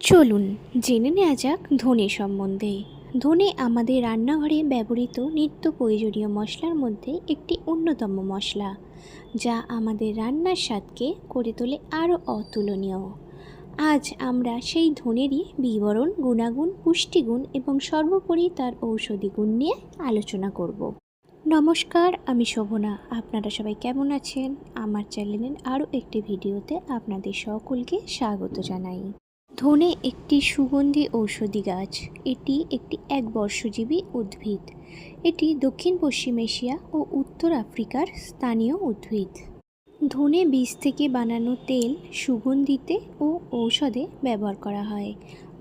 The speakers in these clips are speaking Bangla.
চলুন জেনে নেওয়া যাক ধনে সম্বন্ধে। ধনে আমাদের রান্নাঘরে ব্যবহৃত নিত্য প্রয়োজনীয় মশলার মধ্যে একটি অন্যতম মশলা, যা আমাদের রান্নার স্বাদকে করে তোলে আরও অতুলনীয়। আজ আমরা সেই ধনেরই বিবরণ, গুণাগুণ, পুষ্টিগুণ এবং সর্বোপরি তার ঔষধি গুণ নিয়ে আলোচনা করব। নমস্কার, আমি শোভনা। আপনারা সবাই কেমন আছেন? আমার চ্যানেলের আরও একটি ভিডিওতে আপনাদের সকলকে স্বাগত জানাই। ধনে একটি সুগন্ধি ঔষধি গাছ। এটি একটি একবর্ষজীবী উদ্ভিদ। এটি দক্ষিণ পশ্চিম এশিয়া ও উত্তর আফ্রিকার স্থানীয় উদ্ভিদ। ধনে বীজ থেকে বানানো তেল সুগন্ধিতে ও ঔষধে ব্যবহার করা হয়।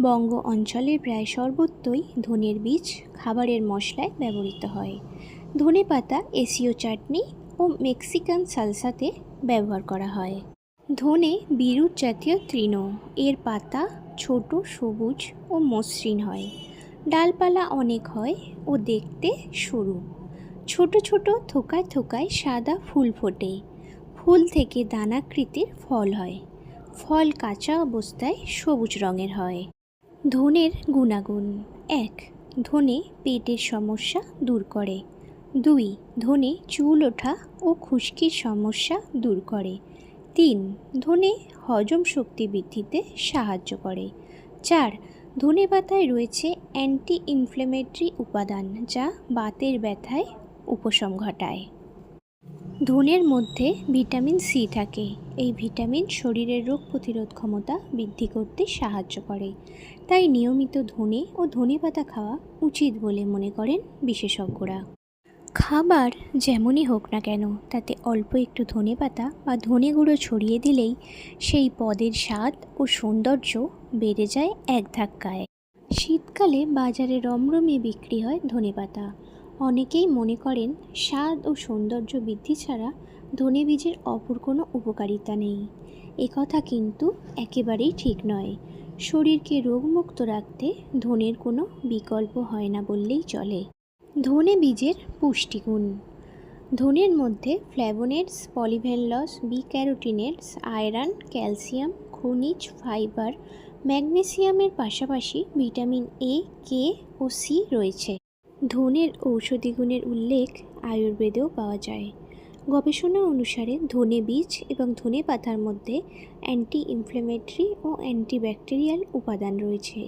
বঙ্গ অঞ্চলের প্রায় সর্বত্রই ধনের বীজ খাবারের মশলায় ব্যবহৃত হয়। ধনে পাতা এশীয় চাটনি ও মেক্সিকান সালসাতে ব্যবহার করা হয়। ধনে বিরুৎ জাতীয় তৃণ। এর পাতা ছোট, সবুজ ও মসৃণ হয়। ডালপালা অনেক হয় ও দেখতে সরু। ছোট ছোট থোকায় থোকায় সাদা ফুল ফোটে। ফুল থেকে দানাকৃতির ফল হয়। ফল কাঁচা অবস্থায় সবুজ রঙের হয়। ধনের গুণাগুণ: ১. ধনে পেটের সমস্যা দূর করে। ২. ধনে চুল ওঠা ও খুশকির সমস্যা দূর করে। ৩. ধনে হজম শক্তি বৃদ্ধিতে সাহায্য করে। ৪. ধনে পাতায় রয়েছে অ্যান্টি ইনফ্লেমেটরি উপাদান, যা বাতের ব্যথায় উপশম ঘটায়। ধনের মধ্যে ভিটামিন সি থাকে। এই ভিটামিন শরীরের রোগ প্রতিরোধ ক্ষমতা বৃদ্ধি করতে সাহায্য করে। তাই নিয়মিত ধনে ও ধনেপাতা খাওয়া উচিত বলে মনে করেন বিশেষজ্ঞরা। খাবার যেমনই হোক না কেন, তাতে অল্প একটু ধনেপাতা বা ধনে গুঁড়ো ছড়িয়ে দিলেই সেই পদের স্বাদ ও সৌন্দর্য বেড়ে যায় এক ধাক্কায়। শীতকালে বাজারে রমরমিয়ে বিক্রি হয় ধনেপাতা। অনেকেই মনে করেন স্বাদ ও সৌন্দর্য বৃদ্ধি ছাড়া ধনে বীজের অপর কোনো উপকারিতা নেই। একথা কিন্তু একেবারেই ঠিক নয়। শরীরকে রোগমুক্ত রাখতে ধনের কোনো বিকল্প হয় না বললেই চলে। ধনে বীজের পুষ্টিগুণ: ধনের মধ্যে flavonoids, polyphenols, B carotenoids, iron, calcium, খনিজ, ফাইবার, ম্যাগনেসিয়ামের পাশাপাশি ভিটামিন এ, কে ও সি রয়েছে। ধনের ঔষধি গুণের উল্লেখ আয়ুর্বেদেও পাওয়া যায়। গবেষণা অনুসারে ধনে বীজ এবং ধনে পাতার মধ্যে অ্যান্টি ইনফ্লেমেটরি ও অ্যান্টিব্যাকটেরিয়াল উপাদান রয়েছে।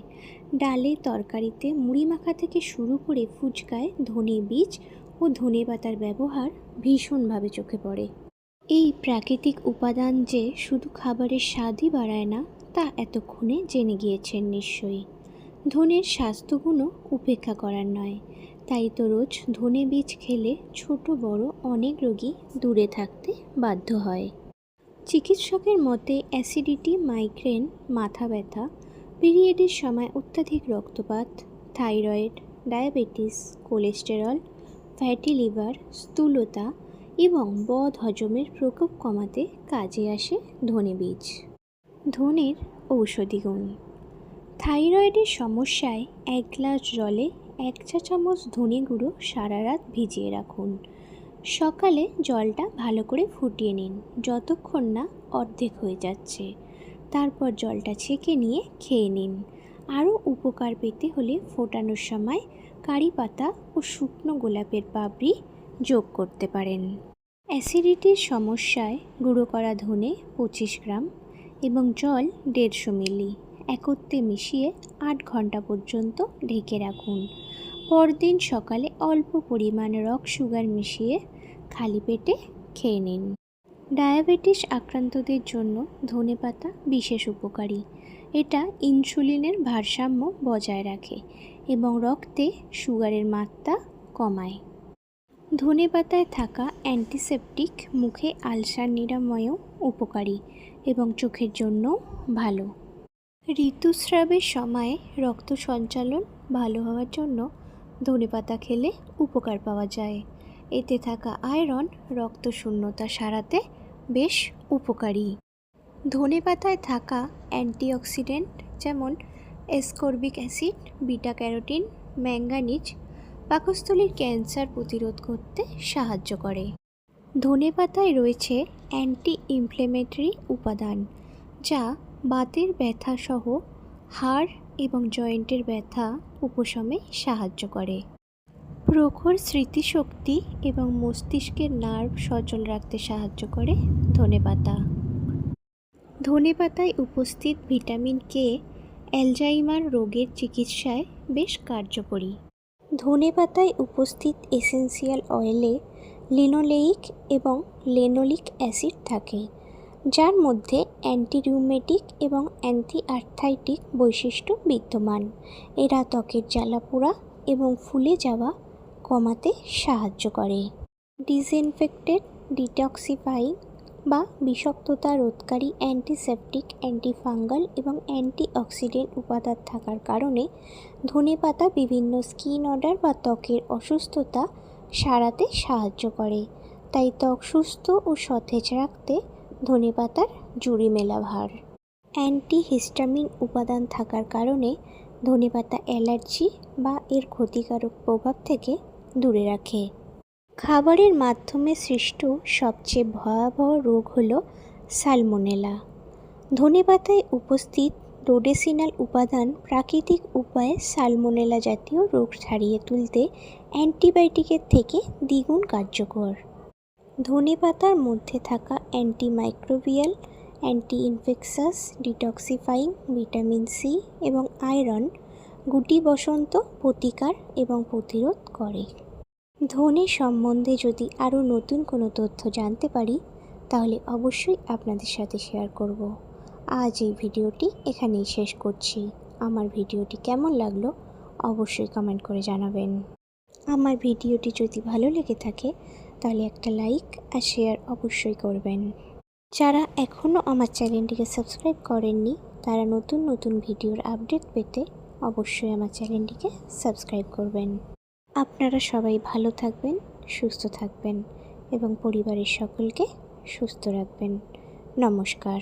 ডালে, তরকারিতে, মুড়ি মাখা থেকে শুরু করে ফুচকায় ধনে বীজ ও ধনে পাতার ব্যবহার ভীষণভাবে চোখে পড়ে। এই প্রাকৃতিক উপাদান যে শুধু খাবারের স্বাদই বাড়ায় না, তা এতক্ষণে জেনে গিয়েছেন নিশ্চয়ই। ধনের স্বাস্থ্যগুণও উপেক্ষা করার নয়। তাই তো রোজ ধনে বীজ খেলে ছোট বড় অনেক রোগী দূরে থাকতে বাধ্য হয়। চিকিৎসকের মতে অ্যাসিডিটি, মাইগ্রেন, মাথা ব্যথা, পিরিয়ডের সময় অত্যাধিক রক্তপাত, thyroid, diabetes, cholesterol, fatty liver, স্থূলতা এবং বদ হজমের প্রকোপ কমাতে কাজে আসে ধনে বীজ। ধনের ঔষধি গুণ: থাইরয়েডের সমস্যায় 1 গ্লাস জলে 1 চা চামচ ধনে গুঁড়ো সারা রাত ভিজিয়ে রাখুন। সকালে জলটা ভালো করে ফুটিয়ে নিন যতক্ষণ না অর্ধেক হয়ে যাচ্ছে। তারপর জলটা ছেঁকে নিয়ে খেয়ে নিন। আরও উপকার পেতে হলে ফোটানোর সময় কারি পাতা ও শুকনো গোলাপের পাপড়ি যোগ করতে পারেন। অ্যাসিডিটির সমস্যায় গুঁড়ো করা ধনে 25 গ্রাম এবং জল 150 মিলি একত্রে মিশিয়ে 8 ঘন্টা পর্যন্ত ঢেকে রাখুন। পরদিন সকালে অল্প পরিমাণ রক সুগার মিশিয়ে খালি পেটে খেয়ে নিন। ডায়াবেটিস আক্রান্তদের জন্য ধনেপাতা বিশেষ উপকারী। এটা ইনসুলিনের ভারসাম্য বজায় রাখে এবং রক্তে সুগারের মাত্রা কমায়। ধনেপাতায় থাকা অ্যান্টিসেপটিক মুখে আলসার নিরাময়েও উপকারী এবং চোখের জন্য ভালো। ঋতুস্রাবের সময় রক্ত সঞ্চালন ভালো হওয়ার জন্য ধনেপাতা খেলে উপকার পাওয়া যায়। এতে থাকা আয়রন রক্ত শূন্যতা সারাতে বেশ উপকারী। ধনেপাতায় থাকা অ্যান্টিঅক্সিডেন্ট যেমন ascorbic acid, beta carotene, manganese পাকস্থলীর ক্যান্সার প্রতিরোধ করতে সাহায্য করে। ধনেপাতায় রয়েছে অ্যান্টি ইনফ্লেমেটরি উপাদান, যা বাতের ব্যথা সহ হাড় এবং জয়েন্টের ব্যথা উপশমে সাহায্য করে। প্রখর স্মৃতিশক্তি এবং মস্তিষ্কের নার্ভ সচল রাখতে সাহায্য করে ধনেপাতা। ধনেপাতায় উপস্থিত ভিটামিন কে অ্যালজাইমার রোগের চিকিৎসায় বেশ কার্যকরী। ধনেপাতায় উপস্থিত এসেন্সিয়াল অয়েলে লিনোলেইক এবং লেনোলিক অ্যাসিড থাকে, যার মধ্যে অ্যান্টিরিউমেটিক এবং অ্যান্টি আর্থ্রাইটিক বৈশিষ্ট্য বিদ্যমান। এরা ত্বকের জ্বালাপোড়া এবং ফুলে যাওয়া কমাতে সাহায্য করে। ডিসইনফেক্টেড, ডিটক্সিফাইং বা বিষাক্ততা রোধকারী, অ্যান্টিসেপটিক, অ্যান্টিফাঙ্গাল এবং অ্যান্টিঅক্সিডেন্ট উপাদান থাকার কারণে ধনেপাতা বিভিন্ন স্কিন অর্ডার বা ত্বকের অসুস্থতা সারাতে সাহায্য করে। তাই ত্বক সুস্থ ও সতেজ রাখতে ধনেপাতার জুড়ি মেলা ভার। অ্যান্টিহিস্টামিন উপাদান থাকার কারণে ধনেপাতা অ্যালার্জি বা এর ক্ষতিকারক প্রভাব থেকে দূরে রাখে। খাবারের মাধ্যমে সৃষ্ট সবচেয়ে ভয়াবহ রোগ হল সালমোনেলা। ধনেপাতায় উপস্থিত রোডেসিনাল উপাদান প্রাকৃতিক উপায়ে সালমোনেলা জাতীয় রোগ সারিয়ে তুলতে অ্যান্টিবায়োটিকের থেকে দ্বিগুণ কার্যকর। ধনেপাতার মধ্যে থাকা antimicrobial, anti infectious, detoxifying, vitamin C এবং আয়রন গুটি বসন্ত প্রতিকার এবং প্রতিরোধ করে। ধনে সম্বন্ধে যদি আরও নতুন কোনো তথ্য জানতে পারি তাহলে অবশ্যই আপনাদের সাথে শেয়ার করব। আজ এই ভিডিওটি এখানেই শেষ করছি। আমার ভিডিওটি কেমন লাগলো অবশ্যই কমেন্ট করে জানাবেন। আমার ভিডিওটি যদি ভালো লেগে থাকে তাহলে একটা লাইক আর শেয়ার অবশ্যই করবেন। যারা এখনও আমার চ্যানেলটিকে সাবস্ক্রাইব করেননি তারা নতুন নতুন ভিডিওর আপডেট পেতে অবশ্যই আমার চ্যানেলটিকে সাবস্ক্রাইব করবেন। আপনারা সবাই ভালো থাকবেন, সুস্থ থাকবেন এবং পরিবারের সকলকে সুস্থ রাখবেন। নমস্কার।